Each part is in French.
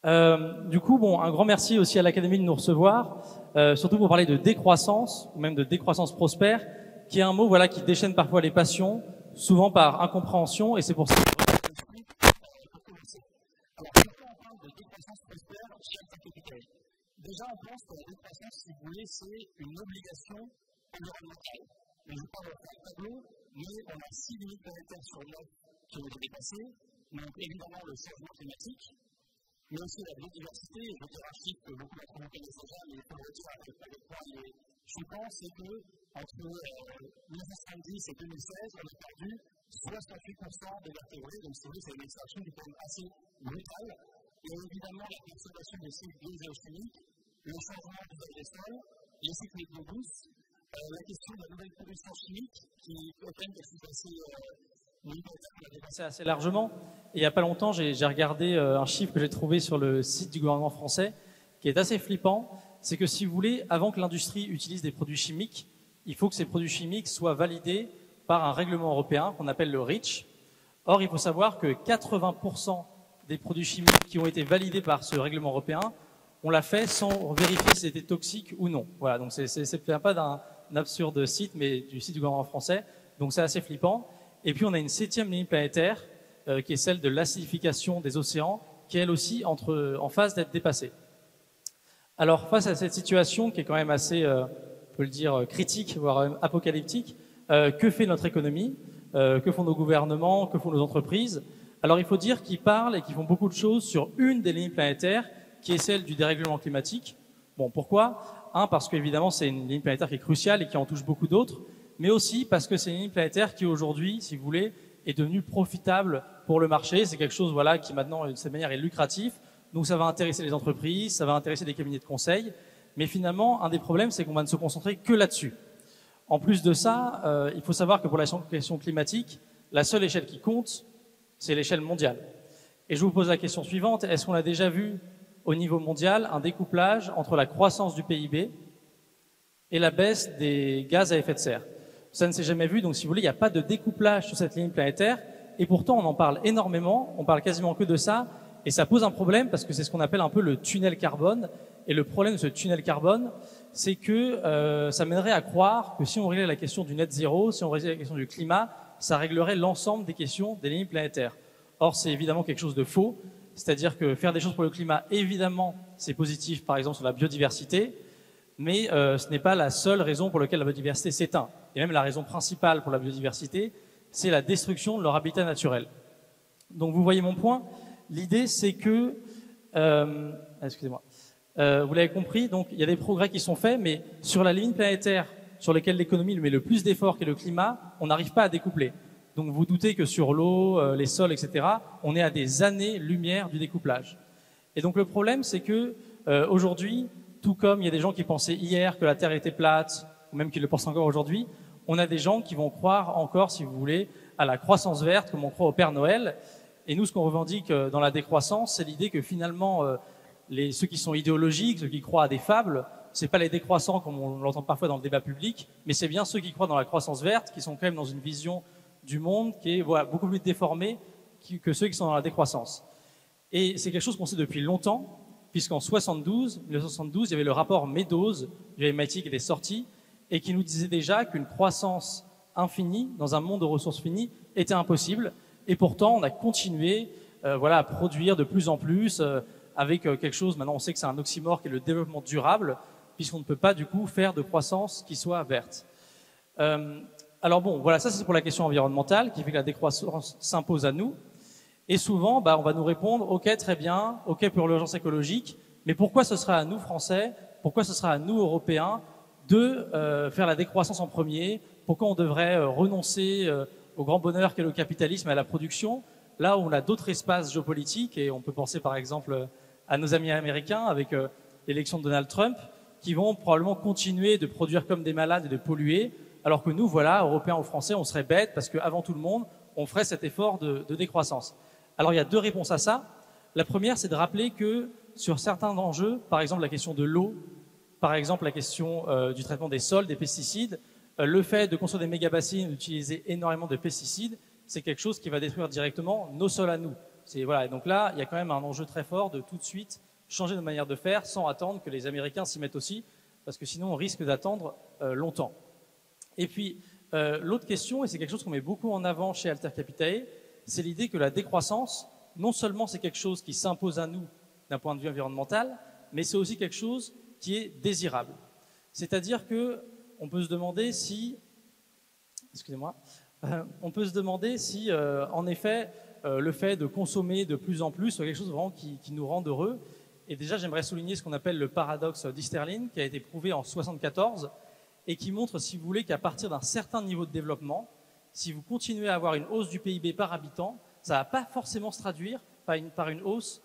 Du coup, bon, un grand merci aussi à l'Académie de nous recevoir, surtout pour parler de décroissance, ou même de décroissance prospère, qui est un mot voilà qui déchaîne parfois les passions, souvent par incompréhension, et c'est pour ça que déjà, on pense que la décroissance, si vous voulez, c'est une obligation environnementale. Mais je parle de faire un tableau, mais on a 6 limites planétaires sur l'Earth qui ont été dépassées. Donc, évidemment, le changement climatique, mais aussi la biodiversité. Je vais dire un chiffre que beaucoup d'entre vous connaissent déjà, mais il faut le dire avec moi, il est choquant, c'est qu'entre 1970 et 2016, on a perdu 68% des vertébrés. Donc, c'est vrai, c'est une extraction qui est quand même assez brutale. Et évidemment, la consommation de cycles biogéochimiques, le changement du des sols, les cycles d'eau douce, la question de la nouvelle production chimique qui est quand même c'est assez largement. Et il n'y a pas longtemps, j'ai regardé un chiffre que j'ai trouvé sur le site du gouvernement français qui est assez flippant. C'est que si vous voulez, avant que l'industrie utilise des produits chimiques, il faut que ces produits chimiques soient validés par un règlement européen qu'on appelle le REACH. Or, il faut savoir que 80% des produits chimiques qui ont été validés par ce règlement européen, on l'a fait sans vérifier si c'était toxique ou non. Voilà, donc c'est pas d'un absurde site, mais du site du gouvernement français. Donc c'est assez flippant. Et puis on a une 7e limite planétaire, qui est celle de l'acidification des océans, qui est elle aussi en phase d'être dépassée. Alors face à cette situation qui est quand même assez, on peut le dire, critique, voire apocalyptique, que fait notre économie, que font nos gouvernements, que font nos entreprises? Alors il faut dire qu'ils parlent et qu'ils font beaucoup de choses sur une des limites planétaires, qui est celle du dérèglement climatique. Bon, pourquoi? Parce qu'évidemment c'est une limite planétaire qui est cruciale et qui en touche beaucoup d'autres, mais aussi parce que c'est une limite planétaire qui aujourd'hui, si vous voulez, est devenue profitable pour le marché. C'est quelque chose voilà qui maintenant, de cette manière, est lucratif. Donc ça va intéresser les entreprises, ça va intéresser des cabinets de conseil. Mais finalement, un des problèmes, c'est qu'on va ne se concentrer que là-dessus. En plus de ça, il faut savoir que pour la question climatique, la seule échelle qui compte, c'est l'échelle mondiale. Et je vous pose la question suivante, est-ce qu'on a déjà vu au niveau mondial un découplage entre la croissance du PIB et la baisse des gaz à effet de serre? Ça ne s'est jamais vu, donc si vous voulez, il n'y a pas de découplage sur cette ligne planétaire, et pourtant on en parle énormément, on parle quasiment que de ça, et ça pose un problème parce que c'est ce qu'on appelle un peu le tunnel carbone, et le problème de ce tunnel carbone, c'est que ça mènerait à croire que si on réglait la question du net zéro, si on réglait la question du climat, ça réglerait l'ensemble des questions des limites planétaires. Or, c'est évidemment quelque chose de faux, c'est-à-dire que faire des choses pour le climat, évidemment, c'est positif, par exemple, sur la biodiversité, mais ce n'est pas la seule raison pour laquelle la biodiversité s'éteint. Et même la raison principale pour la biodiversité, c'est la destruction de leur habitat naturel. Donc, vous voyez mon point. L'idée, c'est que... excusez-moi. Vous l'avez compris, donc il y a des progrès qui sont faits, mais sur la ligne planétaire sur laquelle l'économie met le plus d'efforts, qui est le climat, on n'arrive pas à découpler. Donc vous doutez que sur l'eau, les sols, etc., on est à des années-lumière du découplage. Et donc le problème, c'est que aujourd'hui, tout comme il y a des gens qui pensaient hier que la Terre était plate, ou même qui le pensent encore aujourd'hui, on a des gens qui vont croire encore, si vous voulez, à la croissance verte, comme on croit au Père Noël. Et nous, ce qu'on revendique dans la décroissance, c'est l'idée que finalement, ceux qui sont idéologiques, ceux qui croient à des fables, c'est pas les décroissants comme on l'entend parfois dans le débat public, mais c'est bien ceux qui croient dans la croissance verte, qui sont quand même dans une vision du monde qui est beaucoup plus déformée que ceux qui sont dans la décroissance. Et c'est quelque chose qu'on sait depuis longtemps, puisqu'en 1972, il y avait le rapport Meadows du MIT qui était sorti et qui nous disait déjà qu'une croissance infinie dans un monde de ressources finies était impossible. Et pourtant, on a continué à produire de plus en plus avec quelque chose, maintenant on sait que c'est un oxymore qui est le développement durable, puisqu'on ne peut pas du coup faire de croissance qui soit verte. Alors bon, voilà, ça c'est pour la question environnementale, qui fait que la décroissance s'impose à nous. Et souvent, on va nous répondre, ok, très bien, ok pour l'urgence écologique, mais pourquoi ce sera à nous Français, pourquoi ce sera à nous Européens de faire la décroissance en premier? Pourquoi on devrait renoncer au grand bonheur qu'est le capitalisme et à la production, là où on a d'autres espaces géopolitiques, et on peut penser par exemple à nos amis américains avec l'élection de Donald Trump, qui vont probablement continuer de produire comme des malades et de polluer, alors que nous, voilà, Européens ou Français, on serait bêtes parce qu'avant tout le monde, on ferait cet effort de décroissance. Alors il y a deux réponses à ça. La première, c'est de rappeler que sur certains enjeux, par exemple la question de l'eau, par exemple la question du traitement des sols, des pesticides, le fait de construire des méga-bassines, d'utiliser énormément de pesticides, c'est quelque chose qui va détruire directement nos sols à nous. Voilà. Et donc là, il y a quand même un enjeu très fort de tout de suite changer de manière de faire sans attendre que les Américains s'y mettent aussi, parce que sinon on risque d'attendre longtemps. Et puis, l'autre question, et c'est quelque chose qu'on met beaucoup en avant chez Alter Capitae, c'est l'idée que la décroissance, non seulement c'est quelque chose qui s'impose à nous d'un point de vue environnemental, mais c'est aussi quelque chose qui est désirable. C'est-à-dire que on peut se demander si, en effet, le fait de consommer de plus en plus soit quelque chose vraiment qui nous rend heureux. Et déjà, j'aimerais souligner ce qu'on appelle le paradoxe d'Easterlin, qui a été prouvé en 1974 et qui montre, si vous voulez, qu'à partir d'un certain niveau de développement, si vous continuez à avoir une hausse du PIB par habitant, ça ne va pas forcément se traduire par une hausse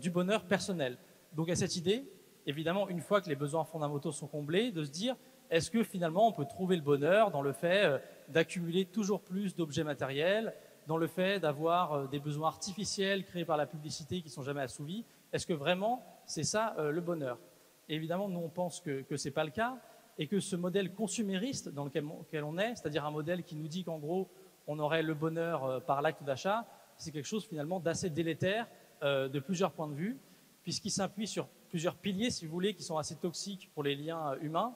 du bonheur personnel. Donc, à cette idée, évidemment, une fois que les besoins fondamentaux sont comblés, de se dire, est-ce que finalement on peut trouver le bonheur dans le fait d'accumuler toujours plus d'objets matériels, dans le fait d'avoir des besoins artificiels créés par la publicité qui ne sont jamais assouvis? Est-ce que vraiment c'est ça le bonheur? Et évidemment, nous on pense que ce n'est pas le cas et que ce modèle consumériste dans lequel on est, c'est-à-dire un modèle qui nous dit qu'en gros on aurait le bonheur par l'acte d'achat, c'est quelque chose finalement d'assez délétère de plusieurs points de vue, puisqu'il s'appuie sur plusieurs piliers, si vous voulez, qui sont assez toxiques pour les liens humains.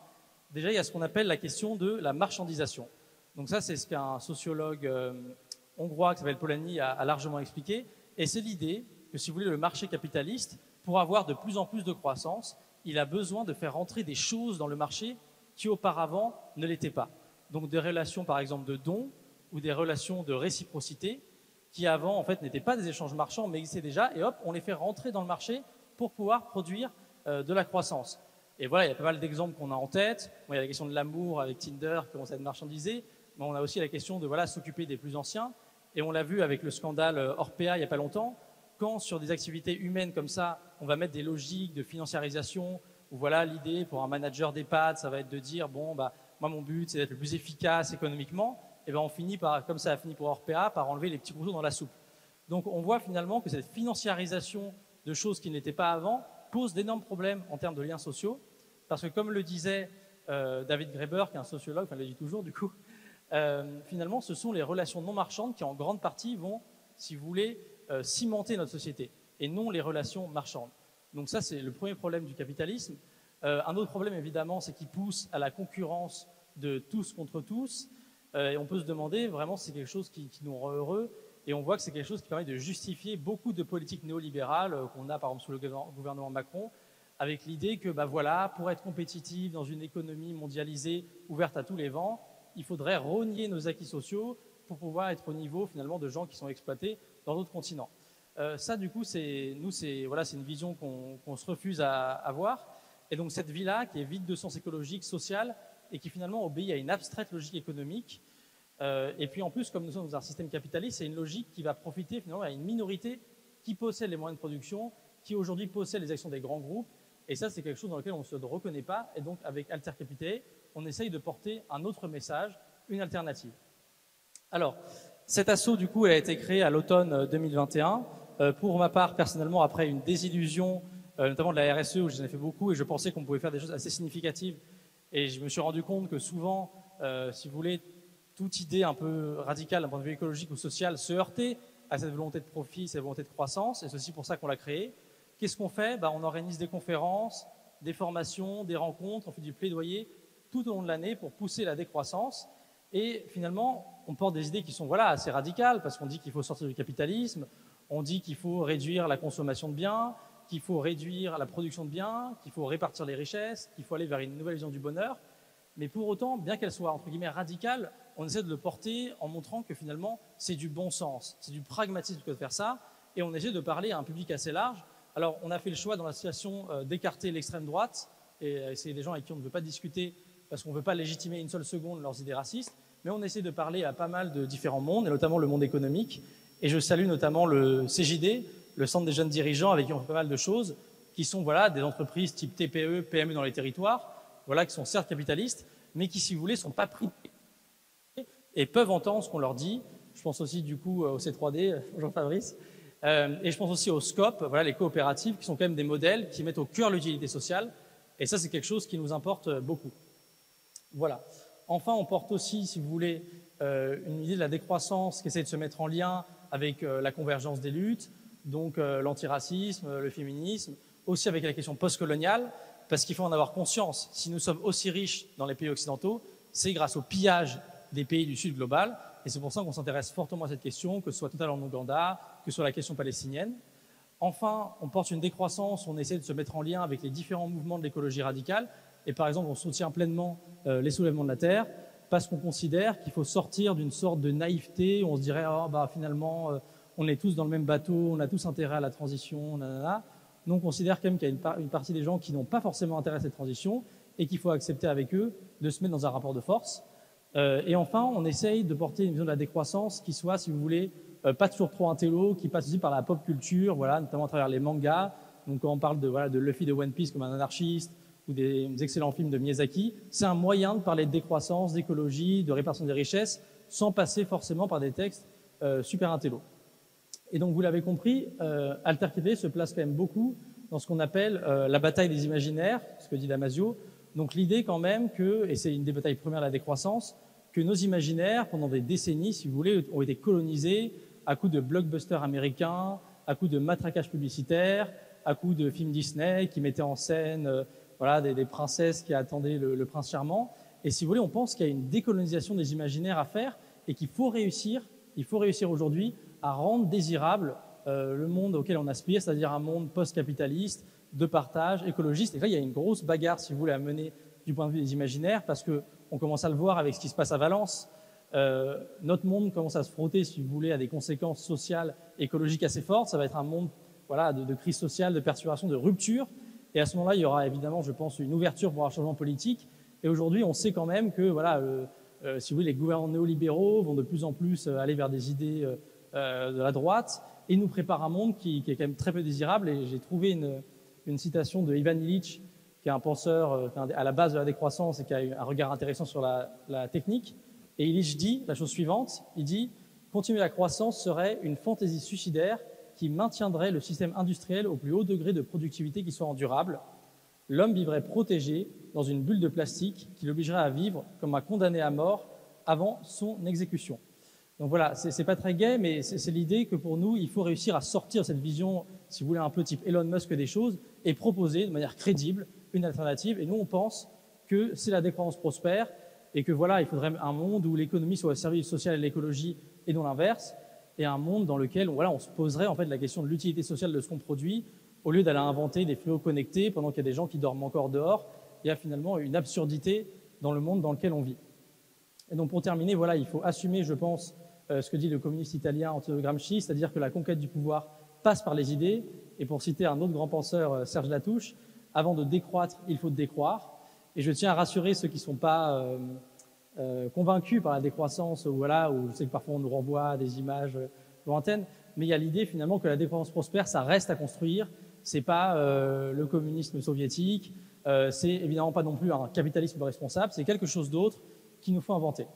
Déjà, il y a ce qu'on appelle la question de la marchandisation. Donc ça, c'est ce qu'un sociologue hongrois qui s'appelle Polanyi a largement expliqué. Et c'est l'idée que, si vous voulez, le marché capitaliste, pour avoir de plus en plus de croissance, il a besoin de faire entrer des choses dans le marché qui auparavant ne l'étaient pas. Donc des relations, par exemple, de dons ou des relations de réciprocité qui avant, en fait, n'étaient pas des échanges marchands, mais existaient déjà. Et hop, on les fait rentrer dans le marché pour pouvoir produire de la croissance. Et voilà, il y a pas mal d'exemples qu'on a en tête. Bon, il y a la question de l'amour avec Tinder qui commence à être marchandisé, mais on a aussi la question de s'occuper des plus anciens. Et on l'a vu avec le scandale Orpea il n'y a pas longtemps, quand sur des activités humaines comme ça, on va mettre des logiques de financiarisation, où voilà, l'idée pour un manager d'EHPAD, ça va être de dire, bon, bah, moi mon but c'est d'être le plus efficace économiquement, et ben on finit par, comme ça a fini pour Orpea, par enlever les petits couteaux dans la soupe. Donc on voit finalement que cette financiarisation de choses qui n'étaient pas avant pose d'énormes problèmes en termes de liens sociaux, parce que comme le disait David Graeber, qui est un sociologue, enfin il le dit toujours du coup, finalement ce sont les relations non marchandes qui en grande partie vont, si vous voulez, cimenter notre société, et non les relations marchandes. Donc ça c'est le premier problème du capitalisme. Un autre problème évidemment, c'est qu'il pousse à la concurrence de tous contre tous, et on peut se demander vraiment si c'est quelque chose qui nous rend heureux. Et on voit que c'est quelque chose qui permet de justifier beaucoup de politiques néolibérales qu'on a par exemple sous le gouvernement Macron, avec l'idée que voilà, pour être compétitif dans une économie mondialisée ouverte à tous les vents, il faudrait rogner nos acquis sociaux pour pouvoir être au niveau finalement de gens qui sont exploités dans d'autres continents. Ça du coup c'est une vision qu'on se refuse à avoir. Et donc cette vie-là qui est vide de sens écologique, social, et qui finalement obéit à une abstraite logique économique. Et puis en plus, comme nous sommes dans un système capitaliste, c'est une logique qui va profiter finalement à une minorité qui possède les moyens de production, qui aujourd'hui possède les actions des grands groupes. Et ça, c'est quelque chose dans lequel on ne se reconnaît pas. Et donc, avec Alter Capitae, on essaye de porter un autre message, une alternative. Alors, cet asso, du coup, elle a été créée à l'automne 2021. Pour ma part, personnellement, après une désillusion, notamment de la RSE, où j'en ai fait beaucoup, et je pensais qu'on pouvait faire des choses assez significatives. Et je me suis rendu compte que souvent, si vous voulez, toute idée un peu radicale d'un point de vue écologique ou social se heurtait à cette volonté de profit, cette volonté de croissance, et c'est aussi pour ça qu'on l'a créée. Qu'est-ce qu'on fait? On organise des conférences, des formations, des rencontres, on fait du plaidoyer tout au long de l'année pour pousser la décroissance. Et finalement, on porte des idées qui sont assez radicales, parce qu'on dit qu'il faut sortir du capitalisme, on dit qu'il faut réduire la consommation de biens, qu'il faut réduire la production de biens, qu'il faut répartir les richesses, qu'il faut aller vers une nouvelle vision du bonheur. Mais pour autant, bien qu'elle soit entre guillemets radicale, on essaie de le porter en montrant que finalement c'est du bon sens, c'est du pragmatisme que de faire ça, et on essaie de parler à un public assez large. Alors on a fait le choix dans l'association d'écarter l'extrême droite, et c'est des gens avec qui on ne veut pas discuter parce qu'on ne veut pas légitimer une seule seconde leurs idées racistes, mais on essaie de parler à pas mal de différents mondes, et notamment le monde économique. Et je salue notamment le CJD, le Centre des jeunes dirigeants, avec qui on fait pas mal de choses, qui sont des entreprises type TPE, PME dans les territoires, qui sont certes capitalistes, mais qui, si vous voulez, sont pas pris et peuvent entendre ce qu'on leur dit. Je pense aussi du coup au C3D, Jean-Fabrice, et je pense aussi au SCOP, les coopératives qui sont quand même des modèles qui mettent au cœur l'utilité sociale, et ça c'est quelque chose qui nous importe beaucoup. Voilà. Enfin, on porte aussi, si vous voulez, une idée de la décroissance qui essaie de se mettre en lien avec la convergence des luttes, donc l'antiracisme, le féminisme, aussi avec la question postcoloniale, parce qu'il faut en avoir conscience. Si nous sommes aussi riches dans les pays occidentaux, c'est grâce au pillage des pays du Sud global, et c'est pour ça qu'on s'intéresse fortement à cette question, que ce soit tout à l'heure en Ouganda, que ce soit la question palestinienne. Enfin, on porte une décroissance, on essaie de se mettre en lien avec les différents mouvements de l'écologie radicale, et par exemple, on soutient pleinement les soulèvements de la Terre, parce qu'on considère qu'il faut sortir d'une sorte de naïveté, où on se dirait, oh, bah, finalement, on est tous dans le même bateau, on a tous intérêt à la transition, nanana. Nous, on considère quand même qu'il y a une partie des gens qui n'ont pas forcément intérêt à cette transition et qu'il faut accepter avec eux de se mettre dans un rapport de force. Et enfin, on essaye de porter une vision de la décroissance qui soit, si vous voulez, pas toujours trop intello, qui passe aussi par la pop culture, voilà, notamment à travers les mangas. Donc, quand on parle de Luffy de One Piece comme un anarchiste ou des excellents films de Miyazaki, c'est un moyen de parler de décroissance, d'écologie, de répartition des richesses, sans passer forcément par des textes super intello. Et donc, vous l'avez compris, Alterquité se place quand même beaucoup dans ce qu'on appelle la bataille des imaginaires, ce que dit Damasio. Donc, l'idée quand même que, et c'est une des batailles premières de la décroissance, que nos imaginaires, pendant des décennies, si vous voulez, ont été colonisés à coups de blockbusters américains, à coups de matraquage publicitaire, à coups de films Disney qui mettaient en scène voilà, des princesses qui attendaient le prince charmant. Et si vous voulez, on pense qu'il y a une décolonisation des imaginaires à faire et qu'il faut réussir aujourd'hui à rendre désirable le monde auquel on aspire, c'est-à-dire un monde post-capitaliste, de partage, écologiste. Et là, il y a une grosse bagarre, si vous voulez, à mener du point de vue des imaginaires, parce qu'on commence à le voir avec ce qui se passe à Valence. Notre monde commence à se frotter, si vous voulez, à des conséquences sociales, écologiques assez fortes. Ça va être un monde voilà, de crise sociale, de perturbation, de rupture. Et à ce moment-là, il y aura évidemment, je pense, une ouverture pour un changement politique. Et aujourd'hui, on sait quand même que, voilà, si vous voulez, les gouvernements néolibéraux vont de plus en plus aller vers des idées de la droite et nous préparent un monde qui est quand même très peu désirable. Et j'ai trouvé une citation de Ivan Illich, qui est un penseur à la base de la décroissance et qui a eu un regard intéressant sur la technique. Et Illich dit la chose suivante, il dit « Continuer la croissance serait une fantaisie suicidaire qui maintiendrait le système industriel au plus haut degré de productivité qui soit endurable. L'homme vivrait protégé dans une bulle de plastique qui l'obligerait à vivre comme un condamné à mort avant son exécution. » Donc voilà, c'est pas très gai, mais c'est l'idée que pour nous, il faut réussir à sortir de cette vision, si vous voulez, un peu type Elon Musk des choses et proposer de manière crédible une alternative. Et nous, on pense que si la décroissance prospère et que voilà, il faudrait un monde où l'économie soit au service social et l'écologie et non l'inverse, et un monde dans lequel voilà, on se poserait en fait la question de l'utilité sociale de ce qu'on produit au lieu d'aller inventer des fléaux connectés pendant qu'il y a des gens qui dorment encore dehors. Il y a finalement une absurdité dans le monde dans lequel on vit. Et donc pour terminer, voilà, il faut assumer, je pense, ce que dit le communiste italien Antonio Gramsci, c'est-à-dire que la conquête du pouvoir passe par les idées. Et pour citer un autre grand penseur, Serge Latouche, avant de décroître, il faut décroître. Et je tiens à rassurer ceux qui ne sont pas convaincus par la décroissance, voilà, où je sais que parfois on nous renvoie à des images lointaines, mais il y a l'idée finalement que la décroissance prospère, ça reste à construire. C'est pas le communisme soviétique, c'est évidemment pas non plus un capitalisme responsable, c'est quelque chose d'autre qu'il nous faut inventer.